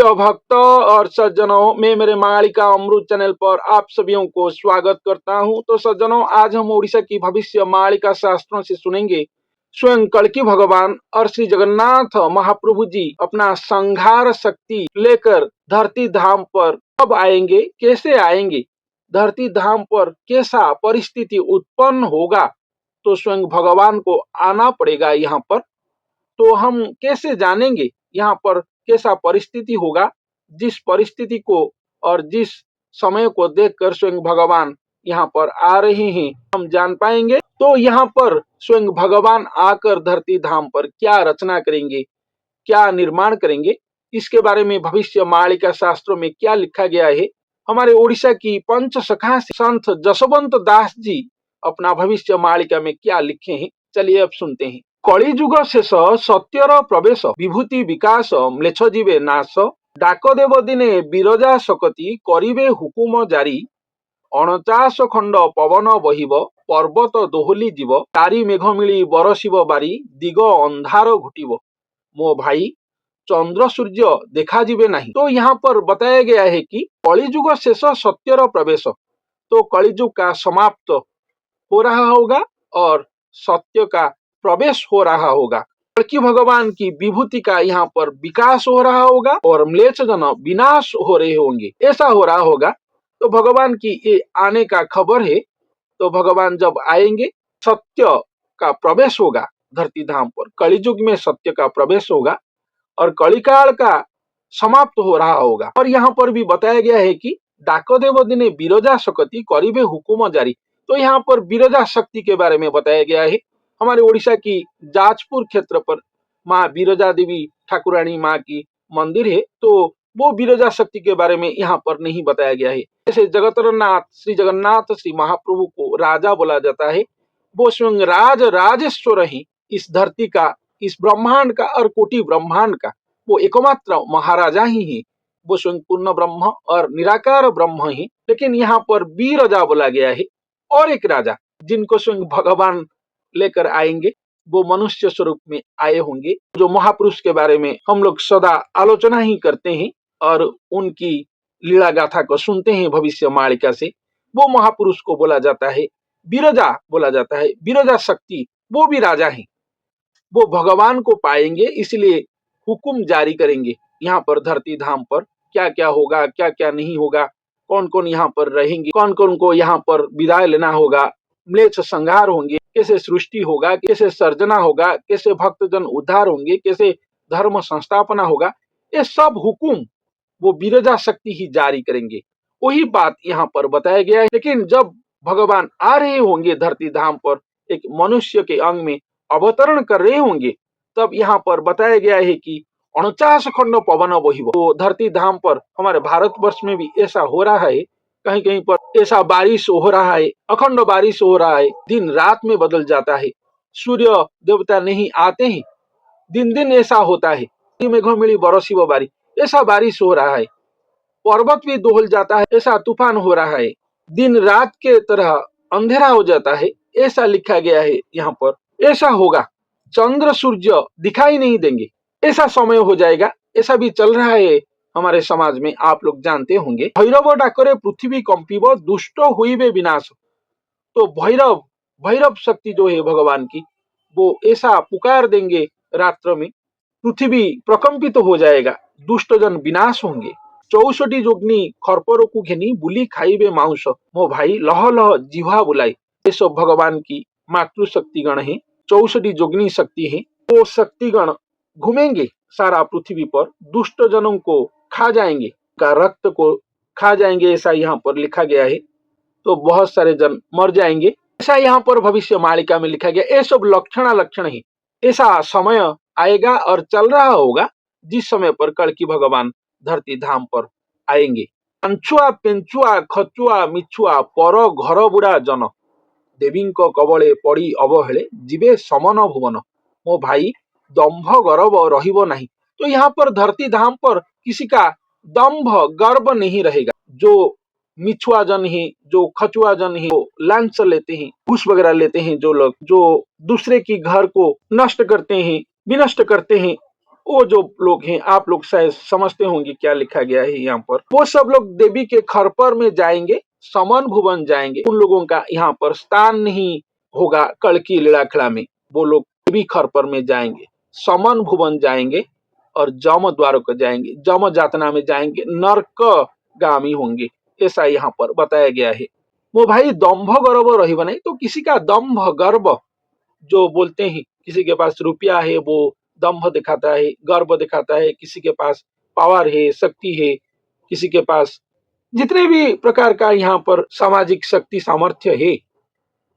भक्त और सज्जनों, मैं मेरे मालिका अमृत चैनल पर आप सभी को स्वागत करता हूं। तो सज्जनों, आज हम ओडिशा की भविष्य मालिका शास्त्रों से सुनेंगे स्वयं कल्कि भगवान और श्री जगन्नाथ महाप्रभु जी अपना संहार शक्ति लेकर धरती धाम पर कब आएंगे, कैसे आएंगे, धरती धाम पर कैसा परिस्थिति उत्पन्न होगा। तो स्वयं भगवान को आना पड़ेगा यहाँ पर। तो हम कैसे जानेंगे यहाँ पर कैसा परिस्थिति होगा। जिस परिस्थिति को और जिस समय को देखकर स्वयं भगवान यहाँ पर आ रहे हैं हम जान पाएंगे। तो यहाँ पर स्वयं भगवान आकर धरती धाम पर क्या रचना करेंगे, क्या निर्माण करेंगे, इसके बारे में भविष्य मालिका शास्त्रों में क्या लिखा गया है। हमारे ओडिशा की पंच सखा संत जसवंत दास जी अपना भविष्य मालिका में क्या लिखे हैं, चलिए अब सुनते हैं। कलिजुग शेष सत्यर प्रवेश विभूति विकास म्लेच्छ जीवे नाश डाक देव दिने बिरजा सकती करिवे हुकुम जारी 49 खंड पवन बहिब पर्वत दोहली जीव तारी मेघ मिली बरसिब बारी दिग अंधार घुटिब मो भाई चंद्र सूर्य देखा जीवे नहीं। तो यहाँ पर बताया गया है कि कलिजुग शेष सत्यर प्रवेश, तो कलिजुग का समाप्त हो रहा होगा और सत्य का प्रवेश हो रहा होगा। कल्कि भगवान की विभूति का यहाँ पर विकास हो रहा होगा और म्लेच्छ जन विनाश हो रहे होंगे, ऐसा हो रहा होगा। तो भगवान की ये आने का खबर है। तो भगवान जब आएंगे सत्य का प्रवेश होगा धरती धाम पर, कलिजुग में सत्य का प्रवेश होगा और कलिकाल का समाप्त हो रहा होगा। और यहाँ पर भी बताया गया है कि डाकदेव दिने बिरजा सकती करिबे हुकुम जारी। तो यहाँ पर बिरजा शक्ति के बारे में बताया गया है। हमारे ओडिशा की जाजपुर क्षेत्र पर माँ बिरजा देवी ठाकुरानी माँ की मंदिर है। तो वो बिरजा शक्ति के बारे में यहाँ पर नहीं बताया गया है। जैसे जगतरनाथ श्री जगन्नाथ श्री महाप्रभु को राजा बोला जाता है, वो स्वयं राजेश्वर ही इस धरती का, इस ब्रह्मांड का और कोटि ब्रह्मांड का वो एकमात्र महाराजा ही है। वो स्वयं पूर्ण ब्रह्म और निराकार ब्रह्म ही। लेकिन यहाँ पर बिरजा बोला गया है और एक राजा जिनको स्वयं भगवान लेकर आएंगे, वो मनुष्य स्वरूप में आए होंगे। जो महापुरुष के बारे में हम लोग सदा आलोचना ही करते हैं और उनकी लीला गाथा को सुनते हैं भविष्य मालिका से, वो महापुरुष को बोला जाता है बिरजा, बोला जाता है बिरजा शक्ति। वो भी राजा है, वो भगवान को पाएंगे, इसलिए हुकुम जारी करेंगे यहाँ पर धरती धाम पर क्या क्या होगा, क्या क्या नहीं होगा, कौन कौन यहाँ पर रहेंगे, कौन कौन को यहाँ पर विदाई लेना होगा, म्लेच्छ संहार होंगे, कैसे सृष्टि होगा, कैसे सर्जना होगा, कैसे भक्तजन उद्धार होंगे, कैसे धर्म संस्थापना होगा, ये सब हुकुम वो बिरजा शक्ति ही जारी करेंगे। वही बात यहाँ पर बताया गया है। लेकिन जब भगवान आ रहे होंगे धरती धाम पर, एक मनुष्य के अंग में अवतरण कर रहे होंगे, तब यहाँ पर बताया गया है कि 49 खंड पवन बहिब। तो धरती धाम पर हमारे भारतवर्ष में भी ऐसा हो रहा है, कहीं कहीं पर ऐसा बारिश हो रहा है, अखंड बारिश हो रहा है, दिन रात में बदल जाता है, सूर्य देवता नहीं आते हैं, दिन दिन ऐसा होता है, मेघों मिली बरसिब बारी, ऐसा बारिश हो रहा है, पर्वत भी दोहल जाता है, ऐसा तूफान हो रहा है, दिन रात के तरह अंधेरा हो जाता है, ऐसा लिखा गया है यहाँ पर। ऐसा होगा, चंद्र सूर्य दिखाई नहीं देंगे, ऐसा समय हो जाएगा। ऐसा भी चल रहा है हमारे समाज में, आप लोग जानते होंगे। भैरव डाकरे पृथ्वी कंपिब दुष्ट हुईबे विनाश। तो भैरव शक्ति जो है भगवान की, वो ऐसा पुकार देंगे रात्र में, पृथ्वी प्रकंपित हो जाएगा, दुष्ट जन विनाश होंगे। 64 जोग्नी खरपरों को घेनी बुली खाइबे मांस मो भाई लह लह जिह्वा बुलाई। ये सब भगवान की मातृशक्तिगण है, 64 जोग्नी शक्ति है। वो शक्तिगण घूमेंगे सारा पृथ्वी पर, दुष्ट जनों को खा जाएंगे, का रक्त को खा जाएंगे, ऐसा यहाँ पर लिखा गया है। तो बहुत सारे जन मर जाएंगे, ऐसा यहाँ पर भविष्य मालिका में लिखा गया। ये सब लक्षण है। ऐसा समय आएगा और चल रहा होगा जिस समय पर कल्कि भगवान धरती धाम पर आएंगे। पंचुआ पेंचुआ खचुआ मिछुआ पर घर बुढ़ा जन देवी को कबले पड़ी अवहेले जीवे समन भुवन मो भाई दंभ गर्व रहिबो नहीं। तो यहाँ पर धरती धाम पर किसी का दंभ गर्व नहीं रहेगा। जो मिछुआ जन है, जो खचुआ जन है, वो लांच लेते हैं, घूस वगैरह लेते हैं, जो लोग जो दूसरे की घर को नष्ट करते हैं, विनष्ट करते हैं, वो जो लोग हैं, आप लोग शायद समझते होंगे क्या लिखा गया है यहाँ पर। वो सब लोग देवी के खरपर में जाएंगे, समन भुवन जाएंगे। उन लोगों का यहाँ पर स्थान नहीं होगा कल्कि लीलाखला में। वो लोग देवी खरपर में जाएंगे, समन भुवन जाएंगे और जम द्वार को जाएंगे, जम जातना में जाएंगे, नरक गामी होंगे, ऐसा यहाँ पर बताया गया है। वो भाई दम्भ गर्व रही नहीं, तो किसी का दम्भ गर्व जो बोलते हैं, किसी के पास रुपया है वो दम्भ दिखाता है, गर्व दिखाता है, किसी के पास पावर है, शक्ति है, किसी के पास जितने भी प्रकार का यहाँ पर सामाजिक शक्ति सामर्थ्य है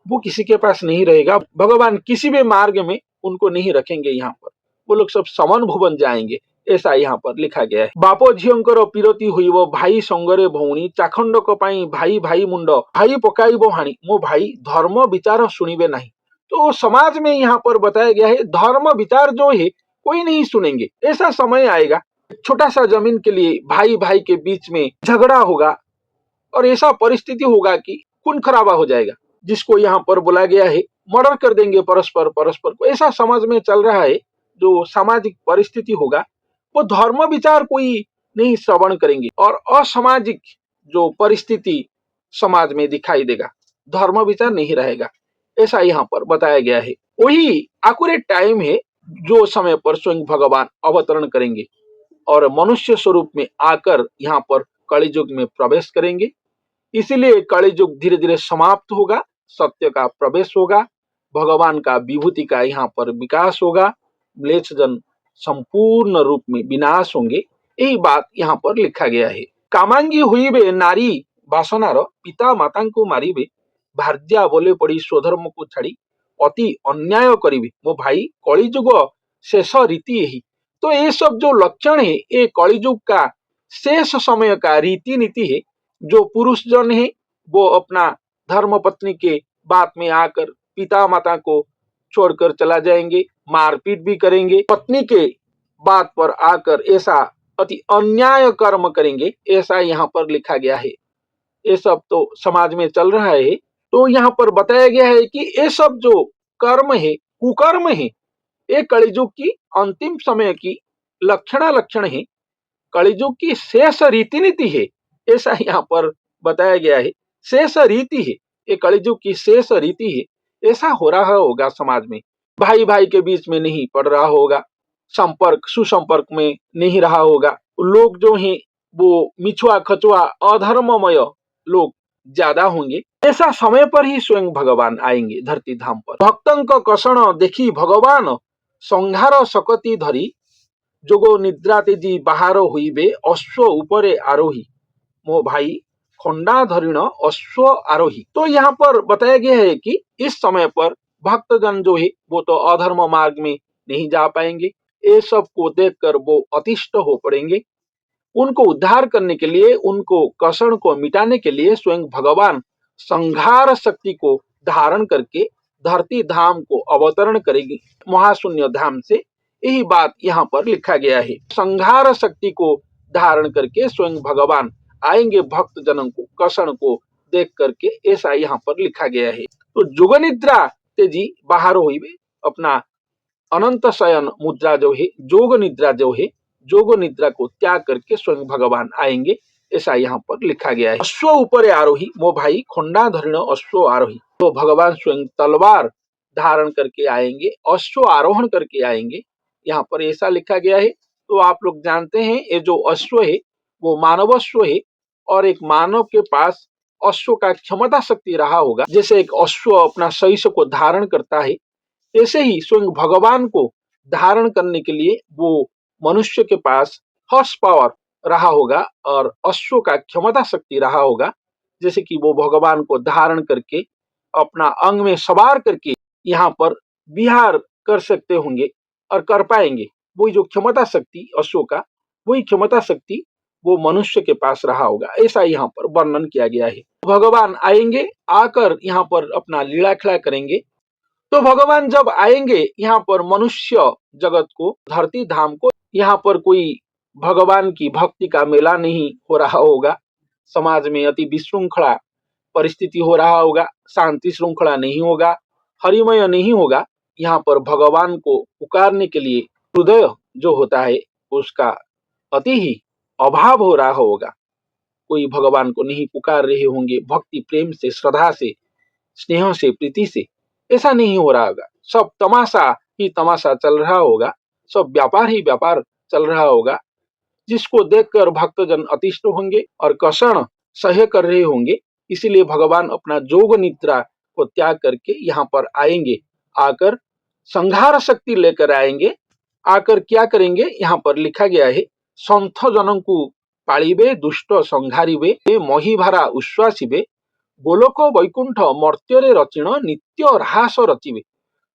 वो किसी के पास नहीं रहेगा। भगवान किसी भी मार्ग में उनको नहीं रखेंगे यहाँ पर, वो लोग सब समन भुवन जाएंगे, ऐसा यहाँ पर लिखा गया है। बापो झीओंकर पीरती हुई वो भाई संगरे भौणी चाखंड को पाई भाई भाई मुंड भाई पकाइबो हाणी मो भाई धर्म विचार सुनिबे नहीं। तो समाज में यहाँ पर बताया गया है धर्म विचार जो है कोई नहीं सुनेंगे। ऐसा समय आएगा, छोटा सा जमीन के लिए भाई भाई के बीच में झगड़ा होगा और ऐसा परिस्थिति होगा कि खून खराबा हो जाएगा, जिसको यहाँ पर बोला गया है मर्डर कर देंगे परस्पर परस्पर को। ऐसा समाज में चल रहा है, जो सामाजिक परिस्थिति होगा वो धर्म विचार कोई नहीं श्रवण करेंगे और असामाजिक जो परिस्थिति समाज में दिखाई देगा, धर्म विचार नहीं रहेगा, ऐसा यहाँ पर बताया गया है। वही एक्यूरेट टाइम है जो समय पर स्वयं भगवान अवतरण करेंगे और मनुष्य स्वरूप में आकर यहाँ पर कलियुग में प्रवेश करेंगे। इसीलिए कलियुग धीरे धीरे समाप्त होगा, सत्य का प्रवेश होगा, भगवान का विभूति का यहाँ पर विकास होगा, म्लेच्छ जन संपूर्ण रूप में विनाश होंगे। यही बात यहाँ पर लिखा गया है। कामांगी हुई बे नारी बासनार पिता माता को मारिबे भार्या बोले पड़ी स्वधर्म को छाड़ी अति अन्याय करिबे मो भाई कलियुग शेष रीति यही। तो ये सब जो लक्षण है ये कलियुग का शेष समय का रीति नीति है। जो पुरुष जन है वो अपना धर्म पत्नी के बात में आकर पिता माता को छोड़कर चला जाएंगे, मारपीट भी करेंगे, पत्नी के बात पर आकर ऐसा अति अन्याय कर्म करेंगे, ऐसा यहाँ पर लिखा गया है। ये सब तो समाज में चल रहा है। तो यहाँ पर बताया गया है कि ये सब जो कर्म है, कुकर्म है, ये कलियुग की अंतिम समय की लक्षण है, कलियुग की शेष रीति नीति है, ऐसा यहाँ पर बताया गया है। शेष रीति है, ये कलियुग की शेष रीति है। ऐसा हो रहा होगा समाज में, भाई भाई के बीच में नहीं पड़ रहा होगा, संपर्क सुसंपर्क में नहीं रहा होगा, लोग जो हैं वो मिछुआ खचुआ अधर्ममय लोग ज्यादा होंगे। ऐसा समय पर ही स्वयं भगवान आएंगे धरती धाम पर। भक्तंक कषण देखी भगवान संहार सकती धरी जोगो निद्रा तेजी बाहर हुईबे अश्व ऊपरे आरोही मो भाई खंडा धरिण अश्व आरोही। तो यहाँ पर बताया गया है कि इस समय पर भक्तजन जो है वो तो अधर्म मार्ग में नहीं जा पाएंगे, ये सब को देखकर वो अतिष्ठ हो पड़ेंगे। उनको उद्धार करने के लिए, उनको कषण को मिटाने के लिए स्वयं भगवान संहार शक्ति को धारण करके धरती धाम को अवतरण करेगी महाशून्य धाम से। यही बात यहाँ पर लिखा गया है। संहार शक्ति को धारण करके स्वयं भगवान आएंगे भक्त जनों को कषण को देख करके, ऐसा यहाँ पर लिखा गया है। तो जुग निद्रा तेजी बाहर हुई, अपना अनंत शयन मुद्रा जो है, जोग निद्रा जो है, जोग निद्रा को त्याग करके स्वयं भगवान आएंगे, ऐसा यहाँ पर लिखा गया है। अश्व ऊपर आरोही मो भाई खंडा धरिण अश्व आरोही। तो भगवान स्वयं तलवार धारण करके आएंगे, अश्व आरोहण करके आएंगे, यहाँ पर ऐसा लिखा गया है। तो आप लोग जानते हैं ये जो अश्व है वो मानवश्व है, और एक मानव के पास अश्व का क्षमता शक्ति रहा होगा। जैसे एक अश्व अपना सहिष को धारण करता है, ऐसे ही स्वयं भगवान को धारण करने के लिए वो मनुष्य के पास हॉर्स पावर रहा होगा और अश्व का क्षमता शक्ति रहा होगा। जैसे कि वो भगवान को धारण करके अपना अंग में सवार करके यहाँ पर विहार कर सकते होंगे और कर पाएंगे। वही जो क्षमता शक्ति अश्व का, वही क्षमता शक्ति वो मनुष्य के पास रहा होगा, ऐसा यहाँ पर वर्णन किया गया है। भगवान आएंगे, आकर यहाँ पर अपना लीला खिला करेंगे। तो भगवान जब आएंगे यहाँ पर मनुष्य जगत को, धरती धाम को, यहाँ पर कोई भगवान की भक्ति का मेला नहीं हो रहा होगा, समाज में अति विशृंखला परिस्थिति हो रहा होगा, शांति श्रृंखला नहीं होगा, हरिमय नहीं होगा। यहाँ पर भगवान को पुकारने के लिए हृदय जो होता है उसका अति ही अभाव हो रहा होगा। कोई भगवान को नहीं पुकार रहे होंगे भक्ति प्रेम से, श्रद्धा से, स्नेह से, प्रीति से। ऐसा नहीं हो रहा होगा। सब तमाशा ही तमाशा चल रहा होगा, सब व्यापार ही व्यापार चल रहा होगा, जिसको देखकर भक्तजन अतिष्ट होंगे और कषण सह्य कर रहे होंगे। इसीलिए भगवान अपना जोग निद्रा को त्याग करके यहाँ पर आएंगे। आकर संहार शक्ति लेकर आएंगे। आकर क्या करेंगे, यहाँ पर लिखा गया है, संथ जनों को पालिबे दुष्ट संहारिबे महीभारा उश्वासिबे गोलोक वैकुंठ मर्त्य रचिण नित्य रहास रचिबे।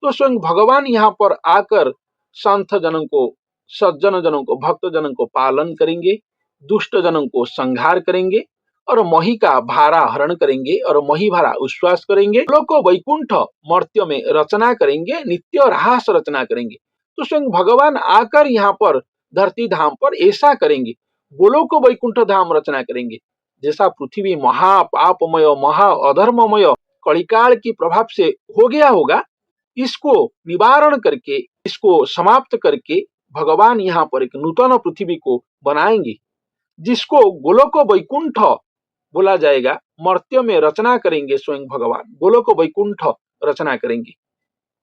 तो स्वयं भगवान यहाँ पर आकर संत जनों को, सज्जन जनों को, भक्त जनों को पालन करेंगे, दुष्ट जनों को संहार करेंगे और मही का भारा हरण करेंगे और मही भारा उश्वास करेंगे। लोक वैकुंठ मर्त्य में रचना करेंगे, नित्य रहास रचना करेंगे। तो स्वयं भगवान आकर यहाँ पर धरती धाम पर ऐसा करेंगे, गोलोक वैकुंठ धाम रचना करेंगे। जैसा पृथ्वी महापापमय, महा अधर्ममय कलिकाल के प्रभाव से हो गया होगा, इसको निवारण करके, इसको समाप्त करके भगवान यहाँ पर एक नूतन पृथ्वी को बनाएंगे, जिसको गोलोक वैकुंठ बोला जाएगा। मर्त्य में रचना करेंगे स्वयं भगवान, गोलोक वैकुंठ रचना करेंगे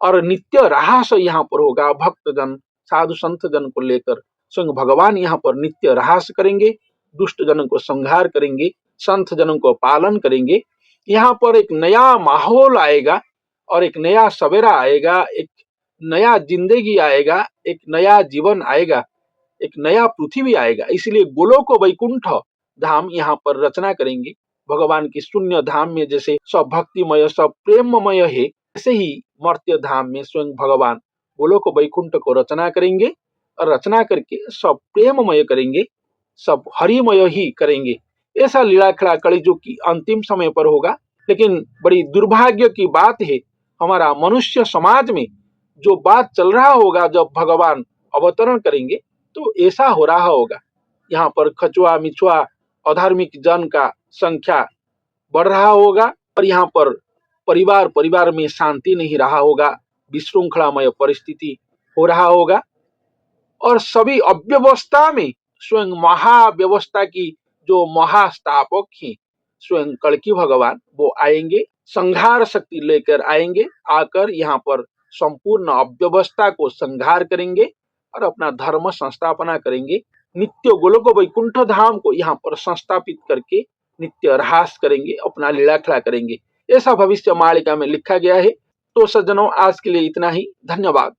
और नित्य रहास यहाँ पर होगा। भक्तजन, साधु संत जन को लेकर स्वयं भगवान यहाँ पर नित्य रहास करेंगे, दुष्ट जनों को संहार करेंगे, संत जनों को पालन करेंगे। यहाँ पर एक नया माहौल आएगा और एक नया सवेरा आएगा, एक नया जिंदगी आएगा, एक नया जीवन आएगा, एक नया पृथ्वी आएगा। इसलिए गोलोक वैकुंठ धाम यहाँ पर रचना करेंगे। भगवान की शून्य धाम में जैसे सब भक्तिमय, सब प्रेममय है, ऐसे ही मर्त्य धाम में स्वयं भगवान गोलोक वैकुंठ को रचना करेंगे और रचना करके सब प्रेममय करेंगे, सब हरिमय ही करेंगे। ऐसा लीला खेला कलियुग की अंतिम समय पर होगा। लेकिन बड़ी दुर्भाग्य की बात है, हमारा मनुष्य समाज में जो बात चल रहा होगा, जब भगवान अवतरण करेंगे तो ऐसा हो रहा होगा। यहाँ पर खचुआ मिचुआ अधार्मिक जन का संख्या बढ़ रहा होगा और यहाँ पर परिवार परिवार में शांति नहीं रहा होगा, विशृंखलामय परिस्थिति हो रहा होगा और सभी अव्यवस्था में स्वयं महाव्यवस्था की जो महास्थापक हैं स्वयं कल्कि भगवान, वो आएंगे, संहार शक्ति लेकर आएंगे। आकर यहाँ पर संपूर्ण अव्यवस्था को संहार करेंगे और अपना धर्म संस्थापना करेंगे। नित्य गोलोक वैकुंठ धाम को यहाँ पर संस्थापित करके नित्य रहास करेंगे, अपना लीला खेला करेंगे। ऐसा भविष्य मालिका में लिखा गया है। तो सज्जनों, आज के लिए इतना ही। धन्यवाद।